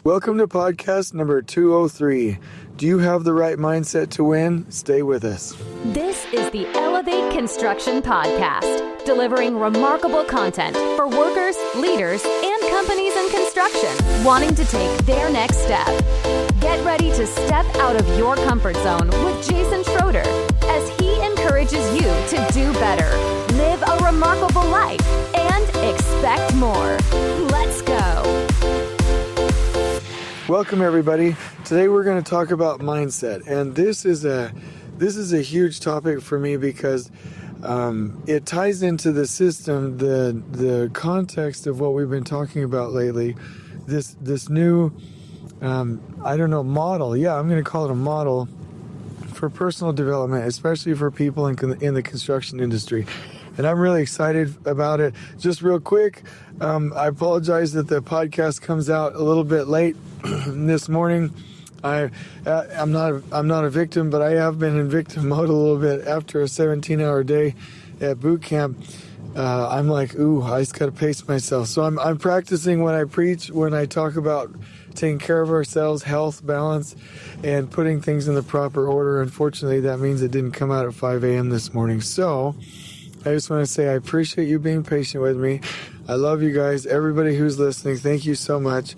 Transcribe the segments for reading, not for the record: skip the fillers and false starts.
Welcome to podcast number 203. Do you have the right mindset to win? Stay with us. This is the Elevate Construction Podcast, delivering remarkable content for workers, leaders, and companies in construction wanting to take their next step. Get ready to step out of your comfort zone with Jason Schroeder as he encourages you to do better, live a remarkable life, and expect more. Let's go. Welcome everybody. Today we're going to talk about mindset, and this is a huge topic for me because it ties into the system, the context of what we've been talking about lately. This new model. Yeah, I'm going to call it a model for personal development, especially for people in the construction industry. And I'm really excited about it. Just real quick, I apologize that the podcast comes out a little bit late this morning. I'm not a victim, but I have been in victim mode a little bit after a 17-hour day at boot camp. I'm like, I just got to pace myself. So I'm practicing what I preach when I talk about taking care of ourselves, health, balance, and putting things in the proper order. Unfortunately, that means it didn't come out at 5 a.m. this morning. So I just want to say I appreciate you being patient with me. I love you guys. Everybody who's listening, thank you so much.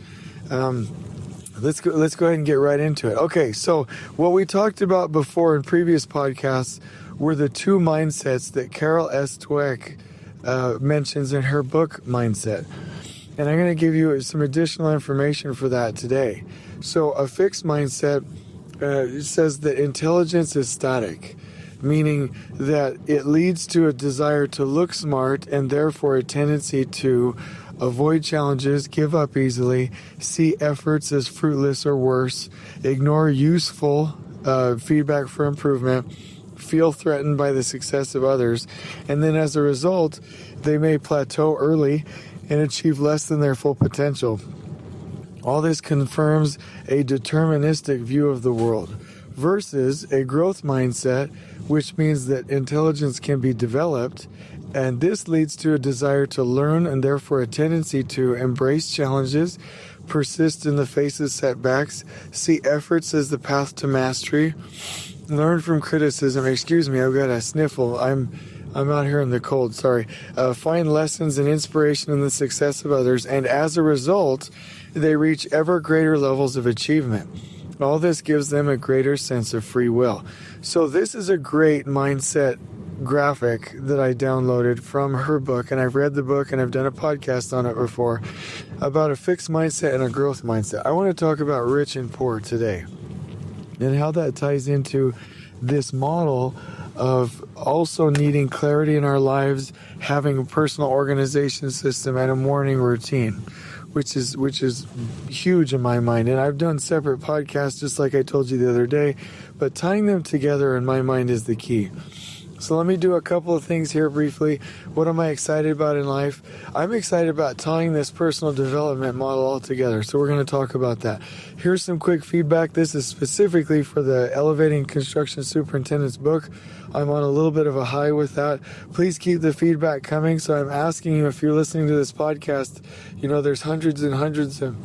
Let's go ahead and get right into it. Okay, so what we talked about before in previous podcasts were the two mindsets that Carol Dweck mentions in her book, Mindset. And I'm going to give you some additional information for that today. So a fixed mindset says that intelligence is static, meaning that it leads to a desire to look smart and therefore a tendency to avoid challenges, give up easily, see efforts as fruitless or worse, ignore useful feedback for improvement, feel threatened by the success of others, and then as a result, they may plateau early and achieve less than their full potential. All this confirms a deterministic view of the world versus a growth mindset, which means that intelligence can be developed, and this leads to a desire to learn and therefore a tendency to embrace challenges, persist in the face of setbacks, see efforts as the path to mastery, learn from criticism. Excuse me, I've got a sniffle. I'm out here in the cold, sorry. Find lessons and inspiration in the success of others, and as a result, they reach ever greater levels of achievement. All this gives them a greater sense of free will. So this is a great mindset graphic that I downloaded from her book, and I've read the book and I've done a podcast on it before about a fixed mindset and a growth mindset. I want to talk about rich and poor today and how that ties into this model of also needing clarity in our lives, having a personal organization system and a morning routine, which is huge in my mind. And I've done separate podcasts, just like I told you the other day, but tying them together in my mind is the key. So let me do a couple of things here briefly. What am I excited about in life? I'm excited about tying this personal development model all together. So we're going to talk about that. Here's some quick feedback. This is specifically for the Elevating Construction Superintendent's book. I'm on a little bit of a high with that. Please keep the feedback coming. So I'm asking you, if you're listening to this podcast, there's hundreds and hundreds of,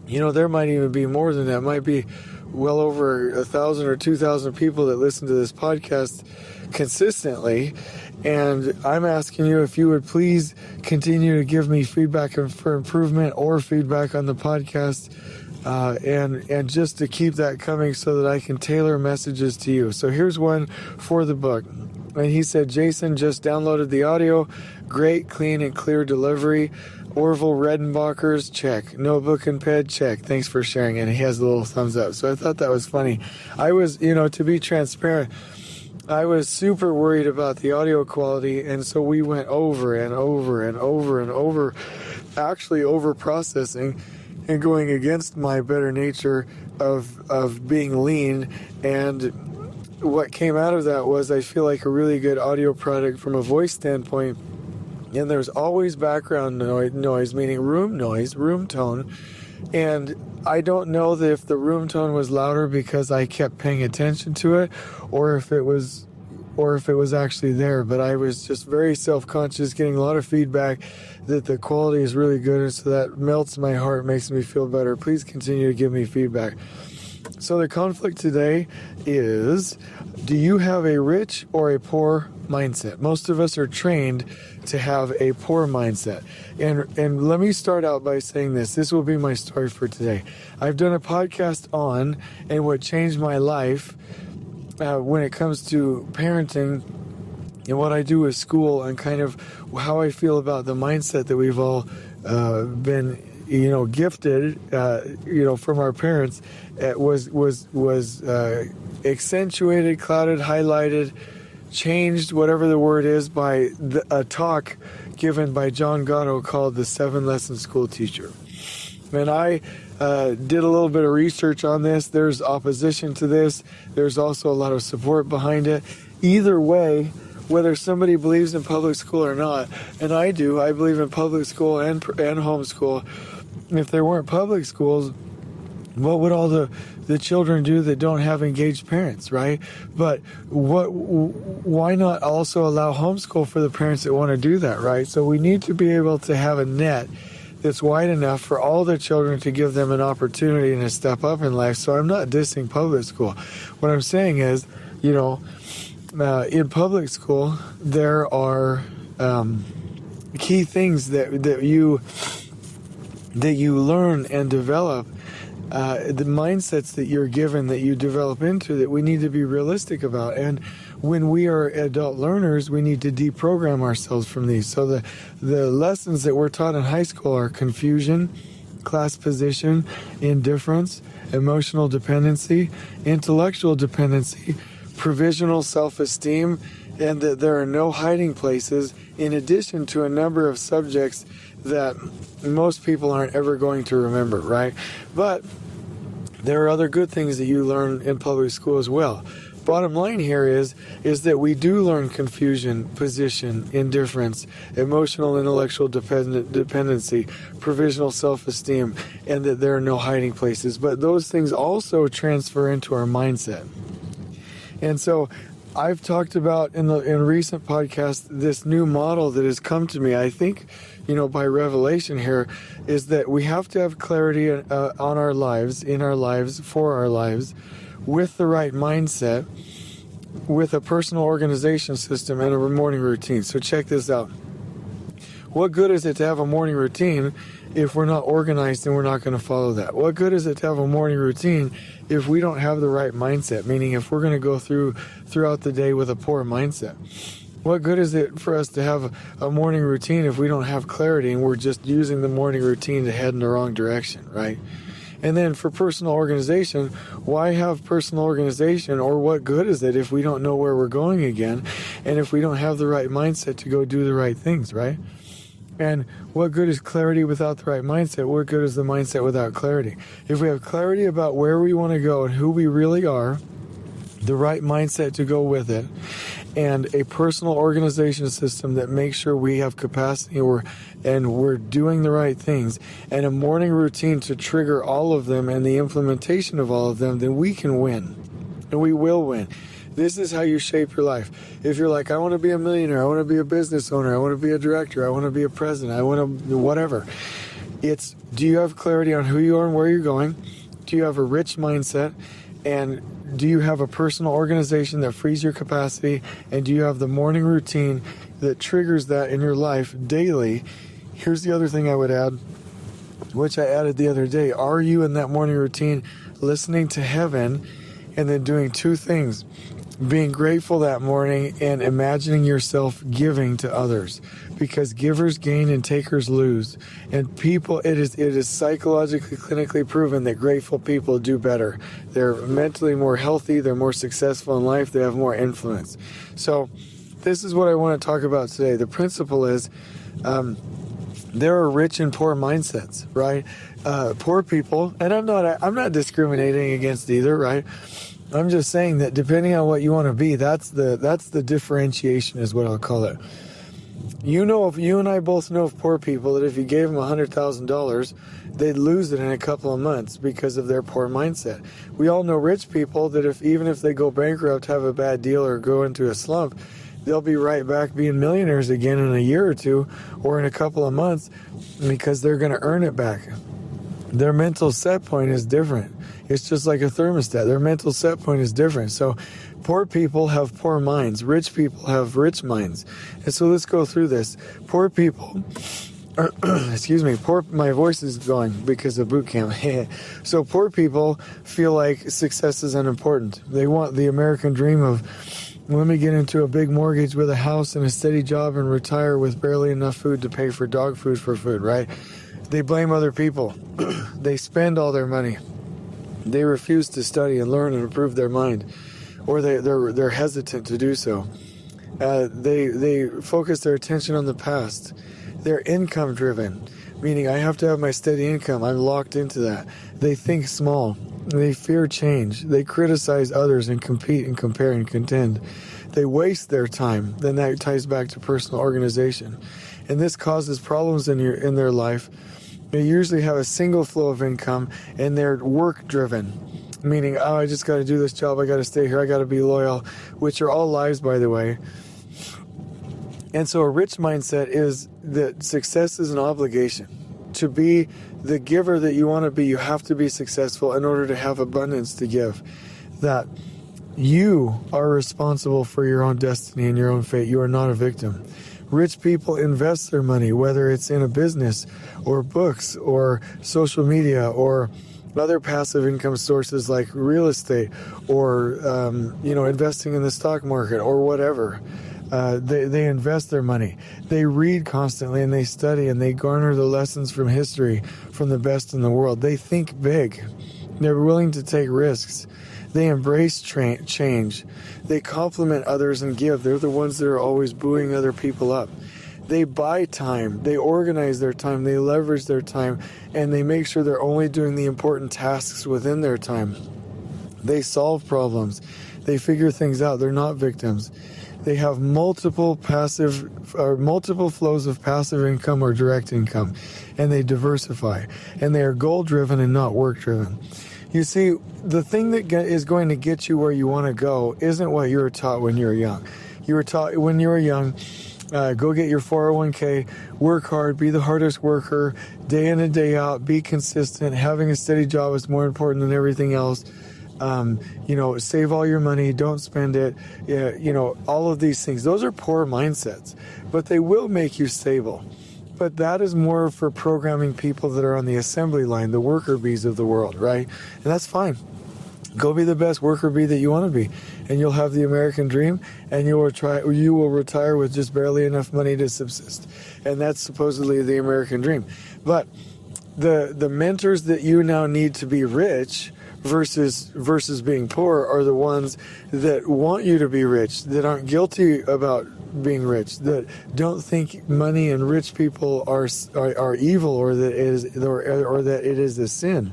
there might even be more than that. It might be well over 1,000 or 2,000 people that listen to this podcast consistently, and I'm asking you if you would please continue to give me feedback for improvement or feedback on the podcast, and just to keep that coming so that I can tailor messages to you. So here's one for the book, and he said, Jason just downloaded the audio, great, clean, and clear delivery. Orville Redenbacher's, check. Notebook and pen, check. Thanks for sharing. And he has a little thumbs up. So I thought that was funny. I was, to be transparent, I was super worried about the audio quality, and so we went over and over and over and over, actually over processing and going against my better nature of being lean. And what came out of that was, I feel like, a really good audio product from a voice standpoint. And there's always background noise, meaning room noise, room tone. And I don't know that if the room tone was louder because I kept paying attention to it, or if it was or if it was actually there, but I was just very self-conscious, getting a lot of feedback that the quality is really good, and so that melts my heart, makes me feel better. Please continue to give me feedback. So the conflict today is, do you have a rich or a poor mindset? Most of us are trained to have a poor mindset. And let me start out by saying this. This will be my story for today. I've done a podcast on, and what changed my life when it comes to parenting and what I do with school, and kind of how I feel about the mindset that we've all been gifted, from our parents, was accentuated, clouded, highlighted, changed, whatever the word is, by a talk given by John Gatto called The 7 Lesson School Teacher. And I did a little bit of research on this. There's opposition to this. There's also a lot of support behind it. Either way, whether somebody believes in public school or not, and I do, I believe in public school and homeschool. If there weren't public schools, what would all the children do that don't have engaged parents, right? But why not also allow homeschool for the parents that want to do that, right? So we need to be able to have a net that's wide enough for all the children to give them an opportunity and a step up in life. So I'm not dissing public school. What I'm saying is, in public school, there are key things that you learn and develop, the mindsets that you're given, that you develop into, that we need to be realistic about. And when we are adult learners, we need to deprogram ourselves from these. So the lessons that we're taught in high school are confusion, class position, indifference, emotional dependency, intellectual dependency, provisional self-esteem, and that there are no hiding places, in addition to a number of subjects that most people aren't ever going to remember, right? But there are other good things that you learn in public school as well. Bottom line here is that we do learn confusion, position, indifference, emotional, intellectual dependency, provisional self-esteem, and that there are no hiding places. But those things also transfer into our mindset. And so I've talked about in recent podcasts this new model that has come to me, I think, by revelation here, is that we have to have clarity on our lives, in our lives, for our lives, with the right mindset, with a personal organization system and a morning routine. So check this out. What good is it to have a morning routine if we're not organized and we're not going to follow that? What good is it to have a morning routine if we don't have the right mindset? Meaning, if we're going to go throughout the day with a poor mindset. What good is it for us to have a morning routine if we don't have clarity and we're just using the morning routine to head in the wrong direction, right? And then for personal organization, why have personal organization, or what good is it if we don't know where we're going again, and if we don't have the right mindset to go do the right things, right? And what good is clarity without the right mindset? What good is the mindset without clarity? If we have clarity about where we want to go and who we really are, the right mindset to go with it, and a personal organization system that makes sure we have capacity and we're doing the right things, and a morning routine to trigger all of them and the implementation of all of them, then we can win. And we will win. This is how you shape your life. If you're like, I want to be a millionaire, I want to be a business owner, I want to be a director, I want to be a president, I want to whatever. It's, do you have clarity on who you are and where you're going? Do you have a rich mindset? And do you have a personal organization that frees your capacity? And do you have the morning routine that triggers that in your life daily? Here's the other thing I would add, which I added the other day. Are you in that morning routine listening to heaven and then doing two things? Being grateful that morning and imagining yourself giving to others, because givers gain and takers lose. And people, it is psychologically, clinically proven that grateful people do better. They're mentally more healthy, they're more successful in life, they have more influence. So this is what I want to talk about today. The principle is there are rich and poor mindsets, right? Poor people, and I'm not discriminating against either, right? I'm just saying that depending on what you want to be, that's the differentiation is what I'll call it. You and I both know of poor people that if you gave them $100,000, they'd lose it in a couple of months because of their poor mindset. We all know rich people that even if they go bankrupt, have a bad deal, or go into a slump, they'll be right back being millionaires again in a year or two or in a couple of months because they're going to earn it back. Their mental set point is different. It's just like a thermostat. Their mental set point is different. So poor people have poor minds. Rich people have rich minds. And so let's go through this. Poor people, excuse me, my voice is going because of boot camp. So poor people feel like success is unimportant. They want the American dream of, let me get into a big mortgage with a house and a steady job and retire with barely enough food to pay for dog food for food, right? They blame other people. They spend all their money. They refuse to study and learn and improve their mind, or they're hesitant to do so. They focus their attention on the past. They're income driven, meaning I have to have my steady income. I'm locked into that. They think small. They fear change. They criticize others and compete and compare and contend. They waste their time. Then that ties back to personal organization. And this causes problems in their life. They usually have a single flow of income, and they're work-driven, meaning, I just got to do this job, I got to stay here, I got to be loyal, which are all lies, by the way. And so a rich mindset is that success is an obligation. To be the giver that you want to be, you have to be successful in order to have abundance to give. That you are responsible for your own destiny and your own fate. You are not a victim. Rich people invest their money, whether it's in a business or books or social media or other passive income sources like real estate or, investing in the stock market or whatever. They invest their money. They read constantly and they study and they garner the lessons from history from the best in the world. They think big. They're willing to take risks. They embrace change. They compliment others and give. They're the ones that are always buoying other people up. They buy time. They organize their time. They leverage their time. And they make sure they're only doing the important tasks within their time. They solve problems. They figure things out. They're not victims. They have multiple flows of passive income or direct income. And they diversify. And they are goal-driven and not work-driven. You see, the thing that is going to get you where you want to go isn't what you were taught when you were young. You were taught when you were young, go get your 401k, work hard, be the hardest worker, day in and day out, be consistent, having a steady job is more important than everything else. Save all your money, don't spend it, all of these things. Those are poor mindsets, but they will make you stable. But that is more for programming people that are on the assembly line, the worker bees of the world, right? And that's fine. Go be the best worker bee that you want to be, and you'll have the American dream, and you will retire with just barely enough money to subsist. And that's supposedly the American dream. But the mentors that you now need to be rich versus being poor are the ones that want you to be rich, that aren't guilty about being rich, that don't think money and rich people are evil or that it is a sin,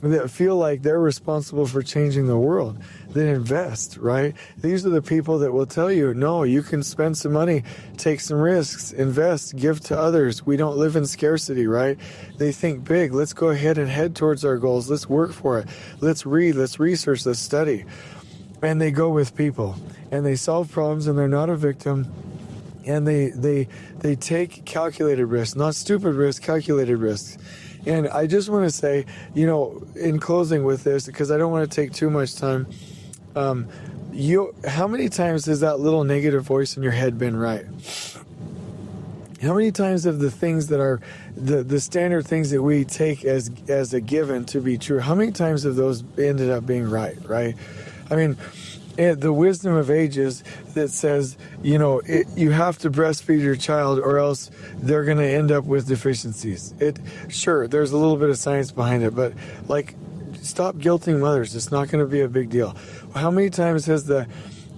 that feel like they're responsible for changing the world, that invest, right? These are the people that will tell you, no, you can spend some money, take some risks, invest, give to others. We don't live in scarcity, right? They think big. Let's go ahead and head towards our goals. Let's work for it. Let's read, let's research, let's study. And they go with people, and they solve problems, and they're not a victim, and they take calculated risks, not stupid risks, calculated risks. And I just want to say, in closing with this, because I don't want to take too much time, how many times has that little negative voice in your head been right? How many times have the things that are the standard things that we take as a given to be true, how many times have those ended up being right? I mean, the wisdom of ages that says, you have to breastfeed your child or else they're going to end up with deficiencies. Sure, there's a little bit of science behind it, but stop guilting mothers. It's not going to be a big deal. How many times has the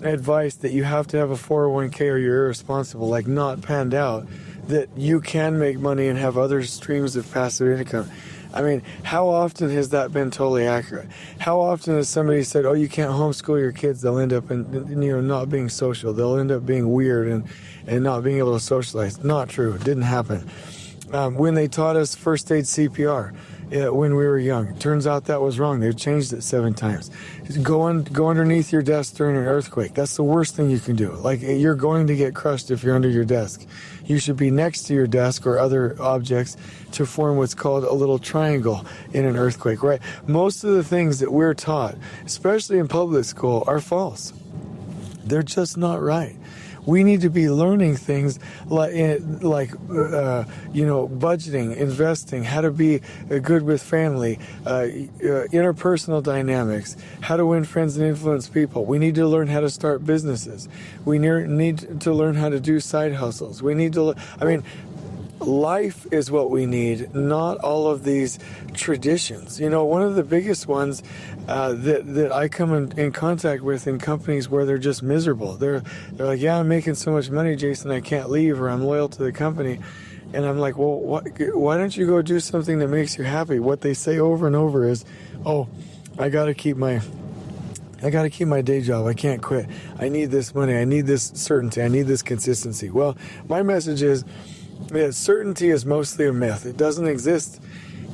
advice that you have to have a 401k or you're irresponsible, not panned out, that you can make money and have other streams of passive income? I mean, how often has that been totally accurate? How often has somebody said, oh, you can't homeschool your kids, they'll end up not being social, they'll end up being weird and not being able to socialize? Not true. It didn't happen. When they taught us first aid CPR when we were young, turns out that was wrong. They've changed it 7 times. Go underneath your desk during an earthquake. That's the worst thing you can do. Like, you're going to get crushed if you're under your desk. You should be next to your desk or other objects to form what's called a little triangle in an earthquake, right? Most of the things that we're taught, especially in public school, are false. They're just not right. We need to be learning things like budgeting, investing, how to be good with family, interpersonal dynamics, how to win friends and influence people. We need to learn how to start businesses. We need to learn how to do side hustles. We need to, life is what we need, not all of these traditions. One of the biggest ones that I come in contact with in companies where they're just miserable. They're like, yeah, I'm making so much money, Jason, I can't leave, or I'm loyal to the company. And I'm like, well, why don't you go do something that makes you happy? What they say over and over is, oh, I got to keep my day job. I can't quit. I need this money. I need this certainty. I need this consistency. Well, my message is that certainty is mostly a myth. It doesn't exist.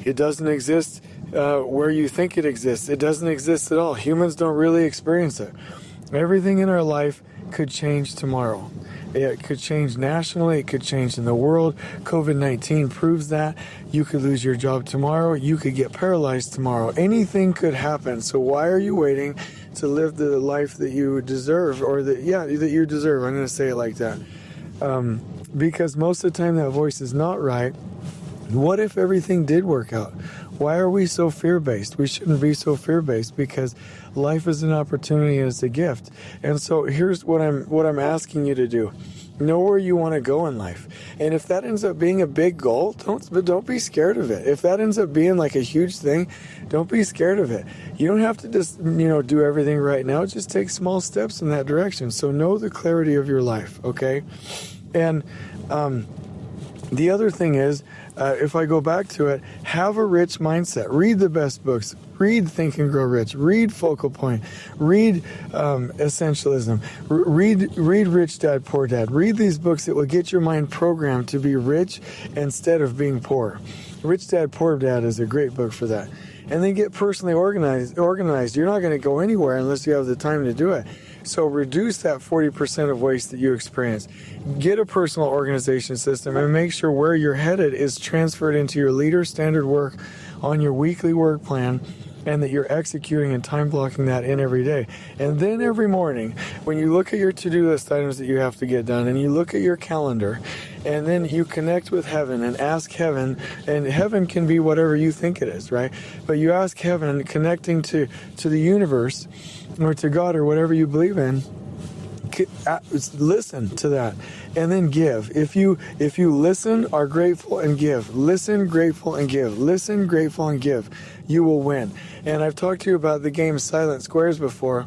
It doesn't exist where you think it exists. It doesn't exist at all. Humans don't really experience it. Everything in our life could change tomorrow. It could change nationally. It could change in the world. COVID-19 proves that. You could lose your job tomorrow. You could get paralyzed tomorrow. Anything could happen. So why are you waiting to live the life that you deserve, that you deserve? I'm going to say it like that. Because most of the time that voice is not right. What if everything did work out? Why are we so fear-based? We shouldn't be so fear-based, because life is an opportunity and it's a gift. And so here's what I'm asking you to do. Know where you want to go in life. And if that ends up being a big goal, don't be scared of it. If that ends up being like a huge thing, don't be scared of it. You don't have to just, do everything right now. Just take small steps in that direction. So know the clarity of your life, okay? And the other thing is, if I go back to it, have a rich mindset. Read the best books. Read Think and Grow Rich. Read Focal Point. Read Essentialism. Read Rich Dad, Poor Dad. Read these books that will get your mind programmed to be rich instead of being poor. Rich Dad, Poor Dad is a great book for that. And then get personally organized. You're not going to go anywhere unless you have the time to do it. So reduce that 40% of waste that you experience. Get a personal organization system and make sure where you're headed is transferred into your leader standard work on your weekly work plan, and that you're executing and time blocking that in every day. And then every morning, when you look at your to-do list items that you have to get done, and you look at your calendar, and then you connect with heaven and ask heaven, and heaven can be whatever you think it is, right? But you ask heaven, connecting to the universe, or to God, or whatever you believe in, listen to that, and then give. If you listen, are grateful, and give. Listen, grateful, and give. Listen, grateful, and give. You will win. And I've talked to you about the game Silent Squares before.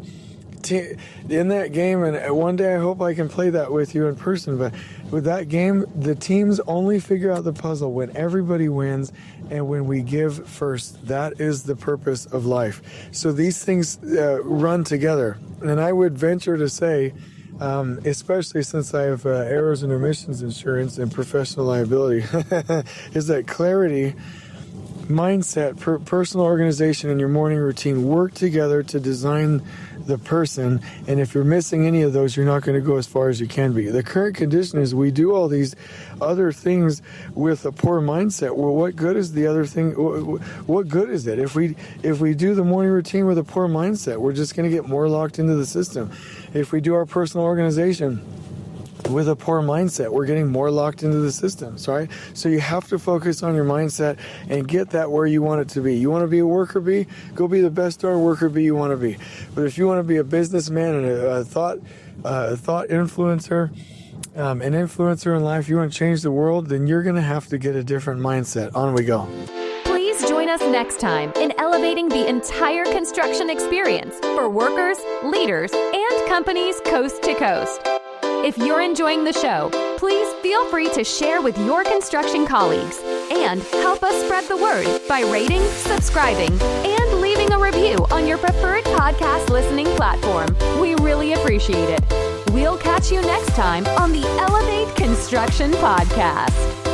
In that game, and one day I hope I can play that with you in person, but with that game, the teams only figure out the puzzle when everybody wins and when we give first. That is the purpose of life. So these things run together. And I would venture to say, especially since I have errors and omissions insurance and professional liability, is that clarity, mindset, personal organization, and your morning routine work together to design the person. And if you're missing any of those, you're not going to go as far as you can be. The current condition is we do all these other things with a poor mindset. Well, what good is the other thing? What good is it? If we do the morning routine with a poor mindset, we're just going to get more locked into the system. If we do our personal organization with a poor mindset, we're getting more locked into the systems, right? So you have to focus on your mindset and get that where you want it to be. You want to be a worker bee? Go be the best darn worker bee you want to be. But if you want to be a businessman and a thought influencer, an influencer in life, you want to change the world, then you're going to have to get a different mindset. On we go. Please join us next time in elevating the entire construction experience for workers, leaders, and companies coast to coast. If you're enjoying the show, please feel free to share with your construction colleagues And help us spread the word by rating, subscribing, and leaving a review on your preferred podcast listening platform. We really appreciate it. We'll catch you next time on the Elevate Construction Podcast.